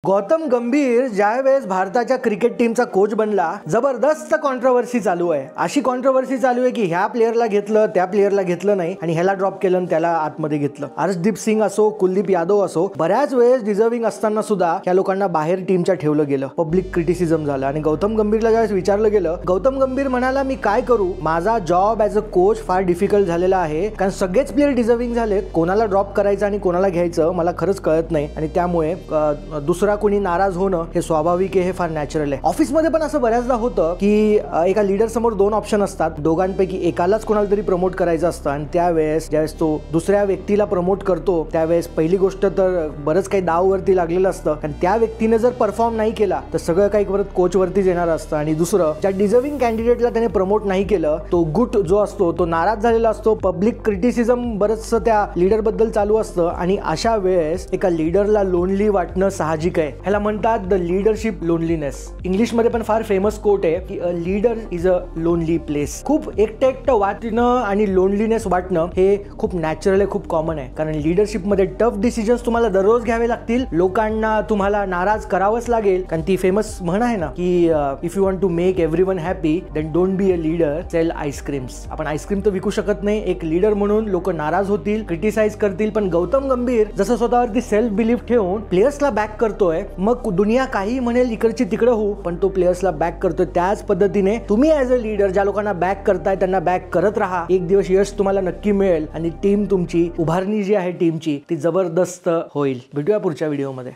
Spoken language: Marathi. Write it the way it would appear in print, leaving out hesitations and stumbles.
गौतम गंभीर ज्यावेळेस भारताच्या क्रिकेट टीमचा कोच बनला, जबरदस्त कॉन्ट्रोवर्सी चालू आहे. अशी कॉन्ट्रोवर्सी चालू आहे की ह्या प्लेयरला घेतलं, त्या प्लेयरला घेतलं नाही आणि ह्याला ड्रॉप केलं आणि त्याला आतमध्ये घेतलं. हर्षदीप सिंग असो, कुलदीप यादव असो, बऱ्याच वेळेस डिझर्विंग असताना सुद्धा या लोकांना बाहेर टीमच्या ठेवलं गेलं. पब्लिक क्रिटिसिझम झालं आणि गौतम गंभीरला ज्यावेळेस विचारलं गेलं, गौतम गंभीर म्हणाला, मी काय करू, माझा जॉब ॲज अ कोच फार डिफिकल्ट झालेला आहे, कारण सगळेच प्लेयर डिझर्विंग झालेत. कोणाला ड्रॉप करायचं आणि कोणाला घ्यायचं मला खरंच कळत नाही आणि त्यामुळे दुसरा कोणी नाराज होणं हे स्वाभाविक आहे, हे फार नॅचरल आहे. ऑफिसमध्ये पण असं बऱ्याचदा होतं की एका लीडर समोर दोन ऑप्शन असतात, दोघांपैकी एकालाच कोणाला तरी प्रमोट करायचं असतं आणि त्यावेळेस ज्यावेळेस तो दुसऱ्या व्यक्तीला प्रमोट करतो त्यावेळेस पहिली गोष्ट तर बरंच काही दाववरती लागलेलं असतं, कारण त्या व्यक्तीने जर परफॉर्म नाही केला तर सगळं काही परत कोच वरतीच येणार असतं. आणि दुसरं, ज्या डिझर्विंग कॅन्डिडेटला त्याने प्रमोट नाही केलं तो गुट जो असतो तो नाराज झालेला असतो. पब्लिक क्रिटिसिझम बरंच त्या लीडर बद्दल चालू असतं आणि अशा वेळेस एका लीडरला लोनली वाटणं साहजिक आहे. ह्याला म्हणतात द लीडरशिप लोनलीनेस. इंग्लिश मध्ये पण फार फेमस कोट आहे की a leader is a lonely place. खूप एकटं वाटणं आणि लोनलीनेस वाटणं हे खूप नॅचरल आहे, खूप कॉमन आहे, कारण लीडरशिप मध्ये टफ डिसिजन्स तुम्हाला दररोज घ्यावे लागतील. लोकांना तुम्हाला नाराज करावंच लागेल, कारण ती फेमस म्हण आहे ना की if you want to make everyone happy then don't be a leader, sell ice creams. आपण आईस्क्रीम तर विकू शकत नाही. एक लीडर म्हणून लोक नाराज होतील, क्रिटिसाइज करतील, पण गौतम गंभीर जसं स्वतःवरती सेल्फ बिलीफ ठेवून प्लेयर्सला बॅक करतोय, मग दुनिया काही म्हणेल इकडची तिकडे हो, पण तो प्लेयर्सला बॅक करतोय. त्याच पद्धतीने तुम्ही ऍज अ लीडर ज्या लोकांना बॅक करताय त्यांना बॅक करत राहा. एक दिवस यश तुम्हाला नक्की मिळेल आणि टीम तुमची उभारणी जी आहे टीमची ती जबरदस्त होईल. भेटूया पुढच्या व्हिडिओमध्ये.